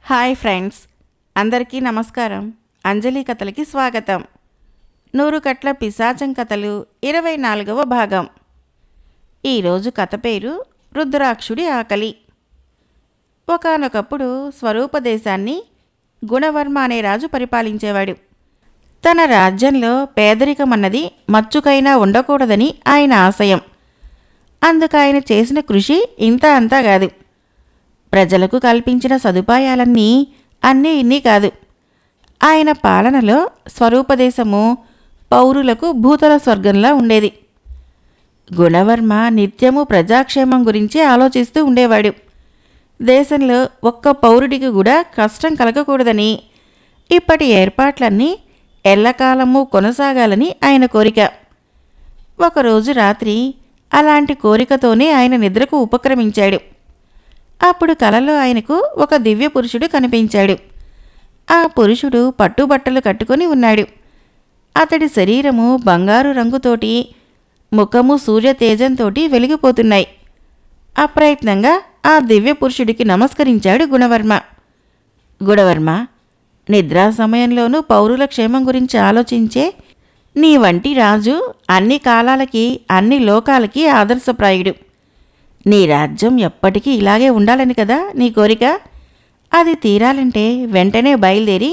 Hi friends, అందరికీ నమస్కారం. అంజలి కథలకి స్వాగతం. 100 కట్ల పిశాచం కథలు 24వ భాగం. ఈరోజు కథ పేరు రుద్రాక్షుడి ఆకలి. ఒకానొకప్పుడు స్వరూప దేశాన్ని గుణవర్మ అనే రాజు పరిపాలించేవాడు. తన రాజ్యంలో పేదరికమన్నది మచ్చుకైనా ఉండకూడదని ఆయన ఆశయం. అందుకైన చేసిన కృషి ఇంత అంతా కాదు. ప్రజలకు కల్పించిన సదుపాయాలన్నీ ఇన్ని కాదు. ఆయన పాలనలో స్వరూపదేశము పౌరులకు భూతల స్వర్గంలా ఉండేది. గుణవర్మ నిత్యము ప్రజాక్షేమం గురించి ఆలోచిస్తూ ఉండేవాడు. దేశంలో ఒక్క పౌరుడికి కూడా కష్టం కలగకూడదని, ఇప్పటి ఏర్పాట్లన్నీ ఎల్లకాలము కొనసాగాలని ఆయన కోరిక. ఒకరోజు రాత్రి అలాంటి కోరికతోనే ఆయన నిద్రకు ఉపక్రమించాడు. అప్పుడు కలలో ఆయనకు ఒక దివ్య పురుషుడు కనిపించాడు. ఆ పురుషుడు పట్టుబట్టలు కట్టుకొని ఉన్నాడు. అతడి శరీరము బంగారు రంగుతోటి, ముఖము సూర్యతేజంతోటి వెలిగిపోతున్నాయి. అప్రయత్నంగా ఆ దివ్య పురుషుడికి నమస్కరించాడు గుణవర్మ. గుణవర్మ, నిద్రా సమయంలోనూ పౌరుల క్షేమం గురించి ఆలోచించే నీ వంటి రాజు అన్ని కాలాలకి అన్ని లోకాలకి ఆదర్శప్రాయుడు. నీ రాజ్యం ఎప్పటికీ ఇలాగే ఉండాలని కదా నీ కోరిక. అది తీరాలంటే వెంటనే బయలుదేరి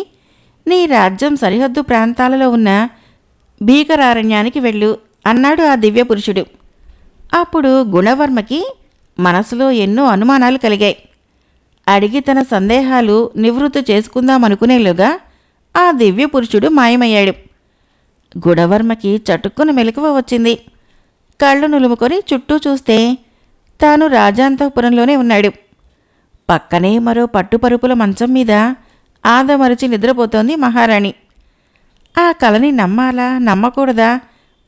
నీ రాజ్యం సరిహద్దు ప్రాంతాలలో ఉన్న భీకరారణ్యానికి వెళ్ళు అన్నాడు ఆ దివ్యపురుషుడు. అప్పుడు గుణవర్మకి మనసులో ఎన్నో అనుమానాలు కలిగాయి. అడిగి తన సందేహాలు నివృత్తి చేసుకుందామనుకునేలోగా ఆ దివ్యపురుషుడు మాయమయ్యాడు. గుణవర్మకి చటుక్కున మెలకువ వచ్చింది. కళ్ళు నులుముకొని చుట్టూ చూస్తే తాను రాజాంతఃపురంలోనే ఉన్నాడు. పక్కనే మరో పట్టుపరుపుల మంచం మీద ఆదమరిచి నిద్రపోతోంది మహారాణి. ఆ కలని నమ్మాలా నమ్మకూడదా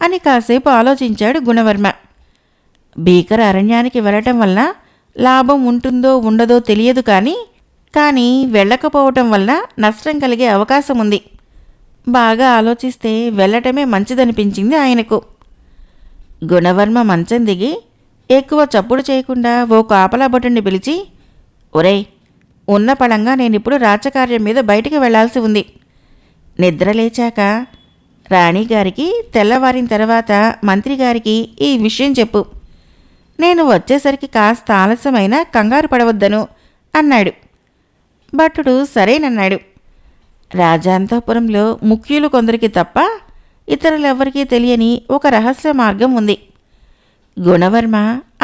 అని కాసేపు ఆలోచించాడు గుణవర్మ. భీకర అరణ్యానికి వెళ్ళటం వల్ల లాభం ఉంటుందో ఉండదో తెలియదు, కానీ వెళ్ళకపోవటం వల్ల నష్టం కలిగే అవకాశం ఉంది. బాగా ఆలోచిస్తే వెళ్ళటమే మంచిదనిపించింది ఆయనకు. గుణవర్మ మంచం దిగి ఎక్కువ చప్పుడు చేయకుండా ఓ కాపలా భటుణ్ణి పిలిచి, ఒరేయ్, ఉన్న పళంగా నేనిప్పుడు రాజకార్యం మీద బయటికి వెళ్లాల్సి ఉంది. నిద్రలేచాక రాణిగారికి, తెల్లవారిన తర్వాత మంత్రిగారికి ఈ విషయం చెప్పు. నేను వచ్చేసరికి కాస్త ఆలస్యమైనా కంగారు పడవద్దను అన్నాడు. భటుడు సరేనన్నాడు. రాజాంతఃపురంలో ముఖ్యులు కొందరికి తప్ప ఇతరులెవ్వరికీ తెలియని ఒక రహస్య మార్గం ఉంది. గుణవర్మ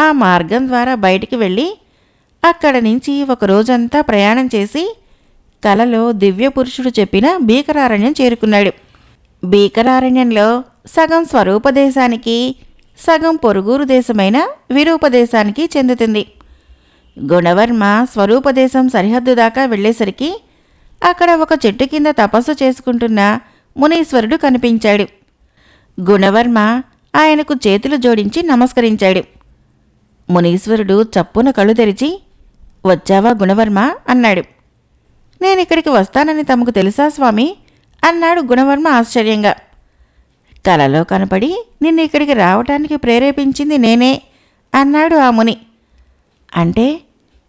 ఆ మార్గం ద్వారా బయటికి వెళ్ళి అక్కడి నుంచి ఒక రోజంతా ప్రయాణం చేసి కలలో దివ్యపురుషుడు చెప్పిన భీకరారణ్యం చేరుకున్నాడు. భీకరారణ్యంలో సగం స్వరూపదేశానికి, సగం పొరుగురు దేశమైన విరూపదేశానికి చెందుతుంది. గుణవర్మ స్వరూపదేశం సరిహద్దు దాకా వెళ్ళేసరికి అక్కడ ఒక చెట్టు కింద తపస్సు చేసుకుంటున్న మునీశ్వరుడు కనిపించాడు. గుణవర్మ ఆయనకు చేతులు జోడించి నమస్కరించాడు. మునీశ్వరుడు చప్పున కళ్ళు తెరిచి, వచ్చావా గుణవర్మ అన్నాడు. నేనిక్కడికి వస్తానని తమకు తెలుసా స్వామి అన్నాడు గుణవర్మ ఆశ్చర్యంగా. కలలో కనపడి నిన్ను ఇక్కడికి రావటానికి ప్రేరేపించింది నేనే అన్నాడు ఆ ముని. అంటే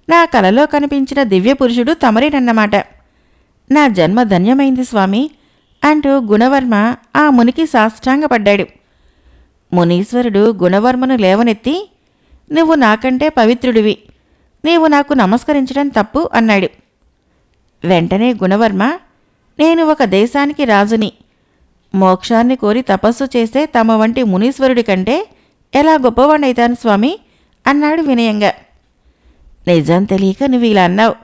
నా కలలో కనిపించిన దివ్యపురుషుడు తమరేనన్నమాట. నా జన్మ ధన్యమైంది స్వామి అంటూ గుణవర్మ ఆ మునికి సాష్టాంగపడ్డాడు. మునీశ్వరుడు గుణవర్మను లేవనెత్తి, నువ్వు నాకంటే పవిత్రుడివి, నీవు నాకు నమస్కరించడం తప్పు అన్నాడు. వెంటనే గుణవర్మ, నేను ఒక దేశానికి రాజుని. మోక్షాన్ని కోరి తపస్సు చేసే తమ వంటి మునీశ్వరుడి కంటే ఎలా గొప్పవాణ్ణైతాను స్వామి అన్నాడు వినయంగా. నిజం తెలియక నువ్వు ఇలా అన్నావు.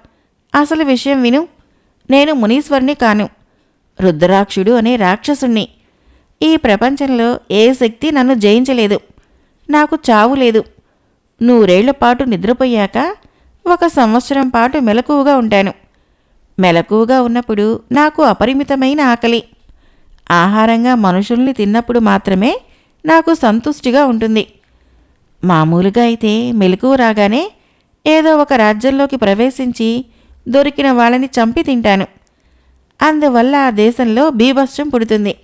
అసలు విషయం విను. నేను మునీశ్వరుని కాను, రుద్రాక్షుడు అనే రాక్షసుణ్ణి. ఈ ప్రపంచంలో ఏ శక్తి నన్ను జయించలేదు. నాకు చావు లేదు. 100 ఏళ్ల పాటు నిద్రపోయాక 1 సంవత్సరం పాటు మెలకువగా ఉంటాను. మెలకువగా ఉన్నప్పుడు నాకు అపరిమితమైన ఆకలి. ఆహారంగా మనుషుల్ని తిన్నప్పుడు మాత్రమే నాకు సంతుష్టిగా ఉంటుంది. మామూలుగా అయితే మెలకువ రాగానే ఏదో ఒక రాజ్యంలోకి ప్రవేశించి దొరికిన వాళ్ళని చంపి తింటాను. అందువల్ల ఆ దేశంలో బీభత్సం పుడుతుంది.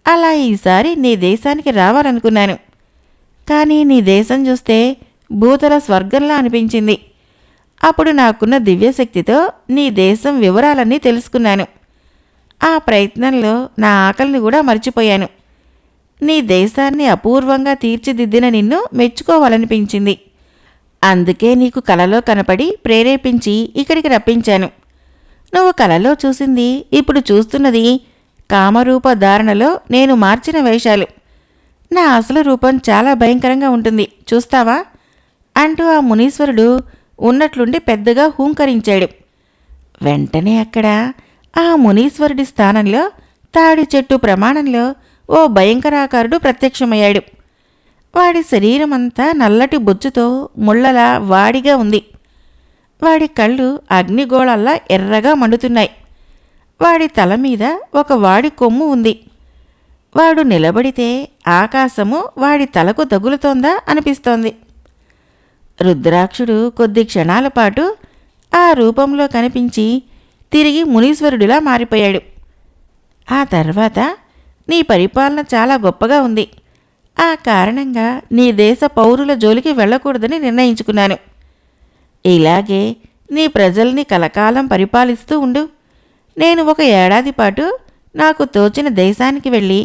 అలా ఈసారి నీ దేశానికి రావాలనుకున్నాను. కానీ నీ దేశం చూస్తే భూతల స్వర్గంలా అనిపించింది. అప్పుడు నాకున్న దివ్యశక్తితో నీ దేశం వివరాలన్నీ తెలుసుకున్నాను. ఆ ప్రయత్నంలో నా ఆకలిని కూడా మర్చిపోయాను. నీ దేశాన్ని అపూర్వంగా తీర్చిదిద్దిన నిన్ను మెచ్చుకోవాలనిపించింది. అందుకే నీకు కలలో కనపడి ప్రేరేపించి ఇక్కడికి రప్పించాను. నువ్వు కలలో చూసింది, ఇప్పుడు చూస్తున్నది కామరూప ధారణలో నేను మార్చిన వేషాలు. నా అసలు రూపం చాలా భయంకరంగా ఉంటుంది, చూస్తావా అంటూ ఆ మునీశ్వరుడు ఉన్నట్లుండి పెద్దగా హూంకరించాడు. వెంటనే అక్కడ ఆ మునీశ్వరుడి స్థానంలో తాడి చెట్టు ప్రమాణంలో ఓ భయంకరాకారుడు ప్రత్యక్షమయ్యాడు. వాడి శరీరమంతా నల్లటి బొచ్చుతో ముళ్ళలా వాడిగా ఉంది. వాడి కళ్ళు అగ్నిగోళాల్లా ఎర్రగా మండుతున్నాయి. వాడి తల మీద ఒక వాడి కొమ్ము ఉంది. వాడు నిలబడితే ఆకాశము వాడి తలకు తగులుతోందా అనిపిస్తోంది. రుద్రాక్షుడు కొద్ది క్షణాల పాటు ఆ రూపంలో కనిపించి తిరిగి మునీశ్వరుడిలా మారిపోయాడు. ఆ తర్వాత నీ పరిపాలన చాలా గొప్పగా ఉంది. ఆ కారణంగా నీ దేశ పౌరుల జోలికి వెళ్ళకూడదని నిర్ణయించుకున్నాను. ఇలాగే నీ ప్రజల్ని కలకాలం పరిపాలిస్తూ ఉండు. నేను 1 ఏడాది పాటు నాకు తోచిన దేశానికి వెళ్ళి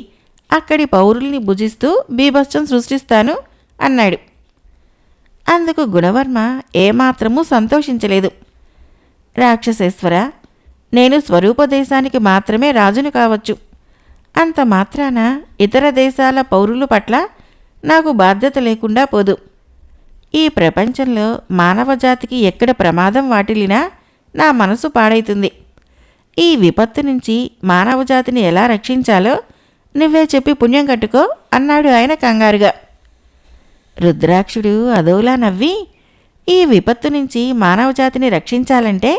అక్కడి పౌరుల్ని భుజిస్తూ బీభత్సం సృష్టిస్తాను అన్నాడు. అందుకు గుణవర్మ ఏమాత్రమూ సంతోషించలేదు. రాక్షసేశ్వర, నేను స్వరూపదేశానికి మాత్రమే రాజును కావచ్చు. అంత మాత్రాన ఇతర దేశాల పౌరుల పట్ల నాకు బాధ్యత లేకుండా పోదు. ఈ ప్రపంచంలో మానవజాతికి ఎక్కడ ప్రమాదం వాటిల్లినా నా మనసు పాడైతుంది. ఈ విపత్తు నుంచి మానవజాతిని ఎలా రక్షించాలో నువ్వే చెప్పి పుణ్యం కట్టుకో అన్నాడు ఆయన కంగారుగా. రుద్రాక్షుడు అదోలా నవ్వి, ఈ విపత్తు నుంచి మానవజాతిని రక్షించాలంటే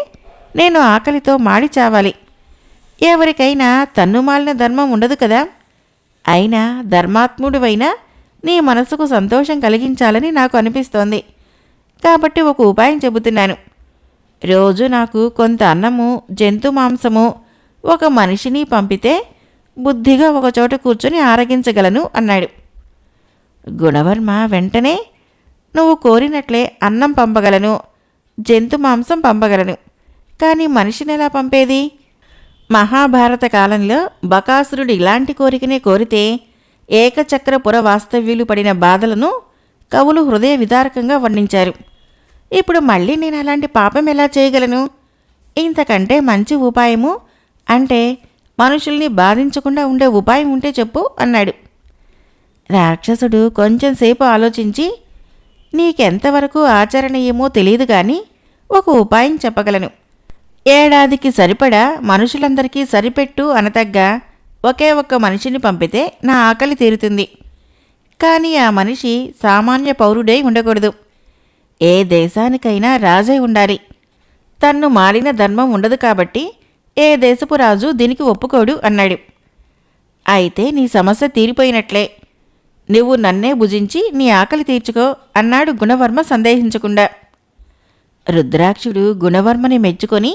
నేను ఆకలితో మాడి చావాలి. ఎవరికైనా తన్నుమాలిన ధర్మం ఉండదు కదా. అయినా ధర్మాత్ముడివైనా నీ మనసుకు సంతోషం కలిగించాలని నాకు అనిపిస్తోంది. కాబట్టి ఒక ఉపాయం చెబుతున్నాను. రోజు నాకు కొంత అన్నము, జంతు మాంసము, ఒక మనిషిని పంపితే బుద్ధిగా ఒకచోట కూర్చొని ఆరగించగలను అన్నాడు. గుణవర్మ వెంటనే, నువ్వు కోరినట్లే అన్నం పంపగలను, జంతు మాంసం పంపగలను, కానీ మనిషిని ఎలా పంపేది? మహాభారత కాలంలో బకాసురుడు ఇలాంటి కోరికనే కోరితే ఏకచక్రపుర వాస్తవ్యులు పడిన బాధలను కవులు హృదయ విదారకంగా వర్ణించారు. ఇప్పుడు మళ్ళీ నేను అలాంటి పాపం ఎలా చేయగలను? ఇంతకంటే మంచి ఉపాయము, అంటే మనుషుల్ని బాధించకుండా ఉండే ఉపాయం ఉంటే చెప్పు అన్నాడు. రాక్షసుడు కొంచెంసేపు ఆలోచించి, నీకెంతవరకు ఆచరణీయమో తెలియదు కానీ ఒక ఉపాయం చెప్పగలను. ఏడాదికి సరిపడా మనుషులందరికీ సరిపెట్టు అనతగ్గా ఒకే ఒక్క మనిషిని పంపితే నా ఆకలి తీరుతుంది. కానీ ఆ మనిషి సామాన్య పౌరుడై ఉండకూడదు. ఏ దేశానికైనా రాజై ఉండాలి. తన్ను మాలిన ధర్మం ఉండదు కాబట్టి ఏ దేశపు రాజు దీనికి ఒప్పుకోడు అన్నాడు. అయితే నీ సమస్య తీరిపోయినట్లే. నువ్వు నన్నే భుజించి నీ ఆకలి తీర్చుకో అన్నాడు గుణవర్మ సందేహించకుండా. రుద్రాక్షుడు గుణవర్మని మెచ్చుకొని,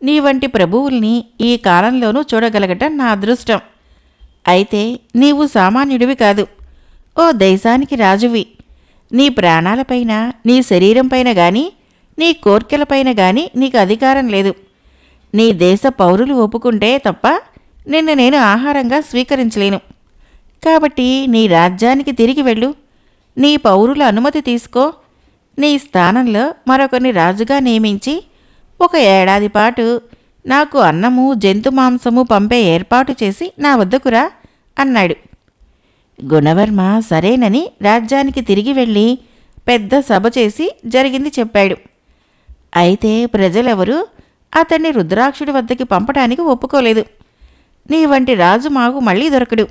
నీ వంటి ప్రభువుల్ని ఈ కాలంలోనూ చూడగలగటం నా అదృష్టం. అయితే నీవు సామాన్యుడివి కాదు, ఓ దేశానికి రాజువి. నీ ప్రాణాలపైన, నీ శరీరంపైన గాని, నీ కోర్కెలపైన గాని నీకు అధికారం లేదు. నీ దేశ పౌరులు ఒప్పుకుంటే తప్ప నిన్ను నేను ఆహారంగా స్వీకరించలేను. కాబట్టి నీ రాజ్యానికి తిరిగి వెళ్ళు. నీ పౌరుల అనుమతి తీసుకో. నీ స్థానంలో మరొకరిని రాజుగా నియమించి 1 ఏడాది పాటు నాకు అన్నము, జంతు మాంసము పంపే ఏర్పాటు చేసి నా వద్దకురా అన్నాడు. గుణవర్మ సరేనని రాజ్యానికి తిరిగి వెళ్ళి పెద్ద సభ చేసి జరిగింది చెప్పాడు. అయితే ప్రజలెవరూ అతన్ని రుద్రాక్షుడి వద్దకి పంపడానికి ఒప్పుకోలేదు. నీ వంటి రాజు మాకు మళ్ళీ దొరకడు.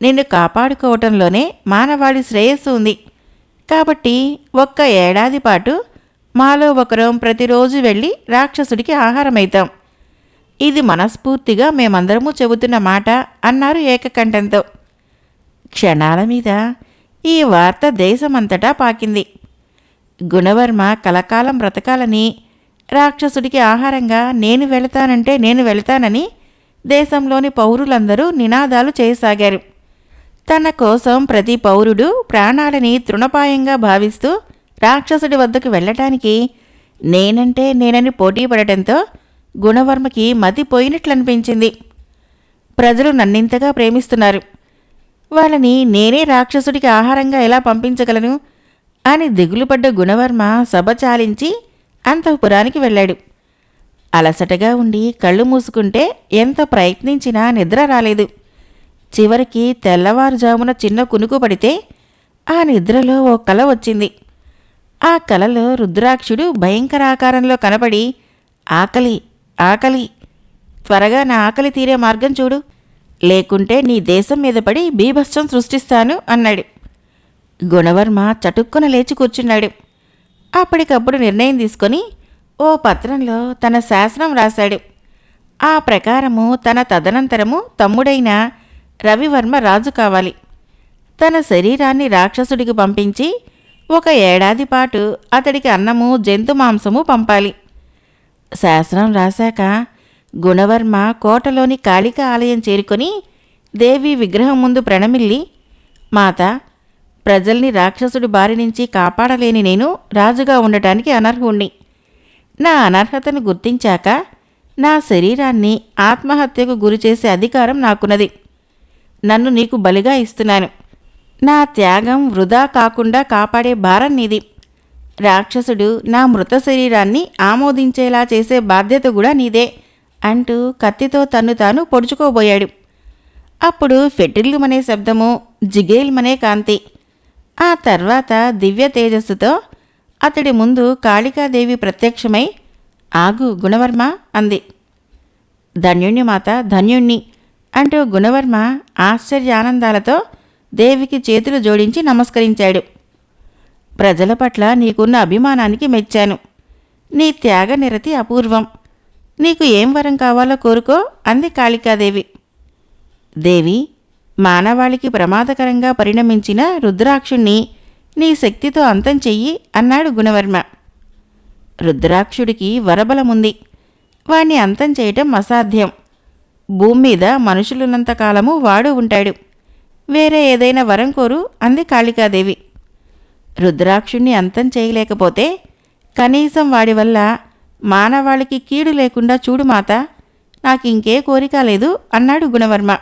నిన్ను కాపాడుకోవటంలోనే మానవాళి శ్రేయస్సు ఉంది. కాబట్టి 1 ఏడాది పాటు మాలో ఒకరం ప్రతిరోజు వెళ్ళి రాక్షసుడికి ఆహారమైతాం. ఇది మనస్ఫూర్తిగా మేమందరము చెబుతున్న మాట అన్నారు ఏకకంఠంతో. క్షణాల మీద ఈ వార్త దేశమంతటా పాకింది. గుణవర్మ కలకాలం బ్రతకాలని, రాక్షసుడికి ఆహారంగా నేను వెళతానంటే నేను వెళతానని దేశంలోని పౌరులందరూ నినాదాలు చేయసాగారు. తన కోసం ప్రతి పౌరుడు ప్రాణాలని తృణపాయంగా భావిస్తూ రాక్షసుడి వద్దకు వెళ్ళటానికి నేనంటే నేనని పోటీ పడటంతో గుణవర్మకి మతిపోయినట్లనిపించింది. ప్రజలు నన్నింతగా ప్రేమిస్తున్నారు, వాళ్ళని నేనే రాక్షసుడికి ఆహారంగా ఎలా పంపించగలను అని దిగులుపడ్డ గుణవర్మ సభ చాలించి అంతఃపురానికి వెళ్ళాడు. అలసటగా ఉండి కళ్ళు మూసుకుంటే ఎంత ప్రయత్నించినా నిద్ర రాలేదు. చివరికి తెల్లవారుజామున చిన్న కునుకు పడితే ఆ నిద్రలో ఓ కల వచ్చింది. ఆ కలలో రుద్రాక్షుడు భయంకరాకారంలో కనబడి, ఆకలి ఆకలి, త్వరగా నా ఆకలి తీరే మార్గం చూడు, లేకుంటే నీ దేశం మీద పడి బీభత్సం సృష్టిస్తాను అన్నాడు. గుణవర్మ చటుక్కున లేచి కూర్చున్నాడు. అప్పటికప్పుడు నిర్ణయం తీసుకొని ఓ పత్రంలో తన శాసనం రాశాడు. ఆ ప్రకారము తన తదనంతరము తమ్ముడైన రవివర్మ రాజు కావాలి. తన శరీరాన్ని రాక్షసుడికి పంపించి 1 ఏడాది పాటు అతడికి అన్నము జంతు మాంసము పంపాలి. శాసనం రాశాక గుణవర్మ కోటలోని కాళికా ఆలయం చేరుకొని దేవి విగ్రహం ముందు ప్రణమిల్లి, మాత, ప్రజల్ని రాక్షసుడి బారి నుంచి కాపాడలేని నేను రాజుగా ఉండటానికి అనర్హుణ్ణి. నా అనర్హతను గుర్తించాక నా శరీరాన్ని ఆత్మహత్యకు గురిచేసే అధికారం నాకున్నది. నన్ను నీకు బలిగా ఇస్తున్నాను. నా త్యాగం వృధా కాకుండా కాపాడే భారం నీది. రాక్షసుడు నా మృత శరీరాన్ని ఆమోదించేలా చేసే బాధ్యత కూడా నీదే అంటూ కత్తితో తన్ను తాను పొడుచుకోబోయాడు. అప్పుడు ఫెటిల్లుమనే శబ్దము, జిగేల్మనే కాంతి, ఆ తర్వాత దివ్య తేజస్సుతో అతడి ముందు కాళికాదేవి ప్రత్యక్షమై, ఆగు గుణవర్మ అంది. ధన్యుణ్ణి మాత, ధన్యుణ్ణి అంటూ గుణవర్మ ఆశ్చర్యానందాలతో దేవికి చేతులు జోడించి నమస్కరించాడు. ప్రజల పట్ల నీకున్న అభిమానానికి మెచ్చాను. నీ త్యాగనిరతి అపూర్వం. నీకు ఏం వరం కావాలో కోరుకో అంది కాళికాదేవి. దేవి, మానవాళికి ప్రమాదకరంగా పరిణమించిన రుద్రాక్షుణ్ణి నీ శక్తితో అంతం చెయ్యి అన్నాడు గుణవర్మ. రుద్రాక్షుడికి వరబలముంది. వాణ్ణి అంతం చేయటం అసాధ్యం. భూమి మీద మనుషులున్నంతకాలము వాడు ఉంటాడు. వేరే ఏదైనా వరం కోరు అంది కాళికాదేవి. రుద్రాక్షుణ్ణి అంతం చేయలేకపోతే కనీసం వాడి వల్ల మానవాళికి కీడు లేకుండా చూడు మాత, నాకింకే కోరిక లేదు అన్నాడు గుణవర్మ.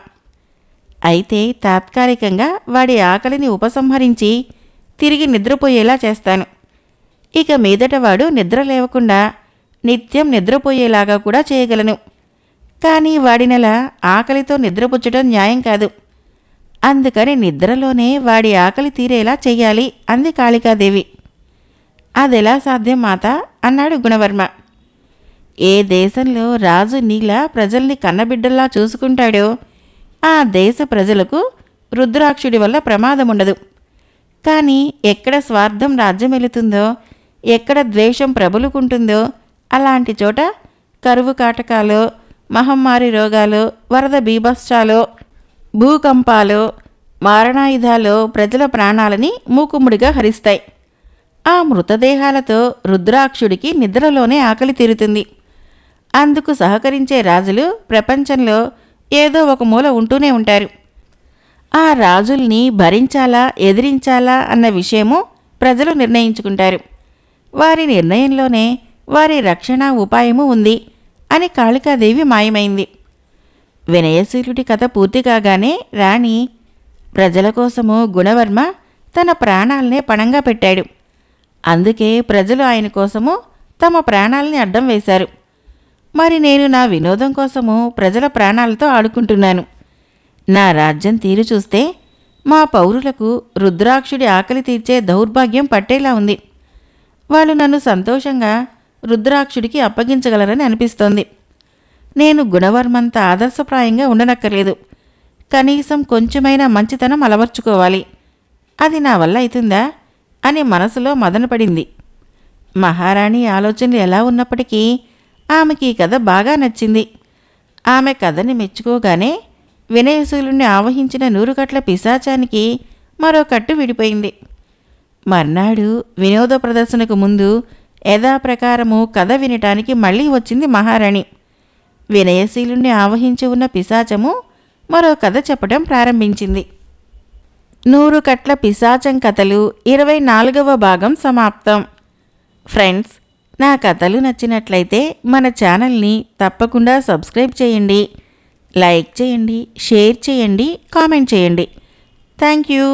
అయితే తాత్కాలికంగా వాడి ఆకలిని ఉపసంహరించి తిరిగి నిద్రపోయేలా చేస్తాను. ఇక మీదట వాడు నిద్ర లేవకుండా నిత్యం నిద్రపోయేలాగా కూడా చేయగలను. కానీ వాడినలా ఆకలితో నిద్రపుచ్చడం న్యాయం కాదు. అందుకని నిద్రలోనే వాడి ఆకలి తీరేలా చెయ్యాలి అంది కాళికాదేవి. అదెలా సాధ్యం మాత అన్నాడు గుణవర్మ. ఏ దేశంలో రాజు నీలా ప్రజల్ని కన్నబిడ్డల్లా చూసుకుంటాడో ఆ దేశ ప్రజలకు రుద్రాక్షుడి వల్ల ప్రమాదముండదు. కానీ ఎక్కడ స్వార్థం రాజ్యమెలుతుందో, ఎక్కడ ద్వేషం ప్రబలుకుంటుందో అలాంటి చోట కరువు కాటకాలో, మహమ్మారి రోగాలు, వరద బీభత్సాలో, భూకంపాలో, మారణాయుధాలో ప్రజల ప్రాణాలని మూకుముడిగా హరిస్తాయి. ఆ మృతదేహాలతో రుద్రాక్షుడికి నిద్రలోనే ఆకలి తీరుతుంది. అందుకు సహకరించే రాజులు ప్రపంచంలో ఏదో ఒక మూల ఉంటూనే ఉంటారు. ఆ రాజుల్ని భరించాలా ఎదిరించాలా అన్న విషయము ప్రజలు నిర్ణయించుకుంటారు. వారి నిర్ణయంలోనే వారి రక్షణ ఉపాయము ఉంది అని కాళికాదేవి మాయమైంది. వినయశీలుడి కథ పూర్తి కాగానే రాణి, ప్రజల కోసము గుణవర్మ తన ప్రాణాలనే పణంగా పెట్టాడు. అందుకే ప్రజలు ఆయన కోసము తమ ప్రాణాలని అడ్డం వేశారు. మరి నేను నా వినోదం కోసము ప్రజల ప్రాణాలతో ఆడుకుంటున్నాను. నా రాజ్యం తీరు చూస్తే మా పౌరులకు రుద్రాక్షుడి ఆకలి తీర్చే దౌర్భాగ్యం పట్టేలా ఉంది. వాళ్ళు నన్ను సంతోషంగా రుద్రాక్షుడికి అప్పగించగలరని అనిపిస్తోంది. నేను గుణవర్మంత ఆదర్శప్రాయంగా ఉండనక్కర్లేదు. కనీసం కొంచెమైనా మంచితనం అలవర్చుకోవాలి. అది నా వల్ల అవుతుందా అని మనసులో మదనపడింది. మహారాణి ఆలోచనలు ఎలా ఉన్నప్పటికీ ఆమెకి ఈ కథ బాగా నచ్చింది. ఆమె కథని మెచ్చుకోగానే వినయశీలుణ్ణి ఆవహించిన 100 కట్ల పిశాచానికి మరో కట్టు విడిపోయింది. మర్నాడు వినోద ప్రదర్శనకు ముందు యథాప్రకారము కథ వినటానికి మళ్ళీ వచ్చింది మహారాణి. వినయశీలుణ్ణి ఆవహించి ఉన్న పిశాచము మరో కథ చెప్పడం ప్రారంభించింది. 100 కట్ల పిశాచం కథలు 24వ భాగం సమాప్తం. ఫ్రెండ్స్, నా కథలు నచ్చినట్లయితే మన ఛానల్ని తప్పకుండా సబ్స్క్రైబ్ చేయండి, లైక్ చేయండి, షేర్ చేయండి, కామెంట్ చేయండి. Thank you.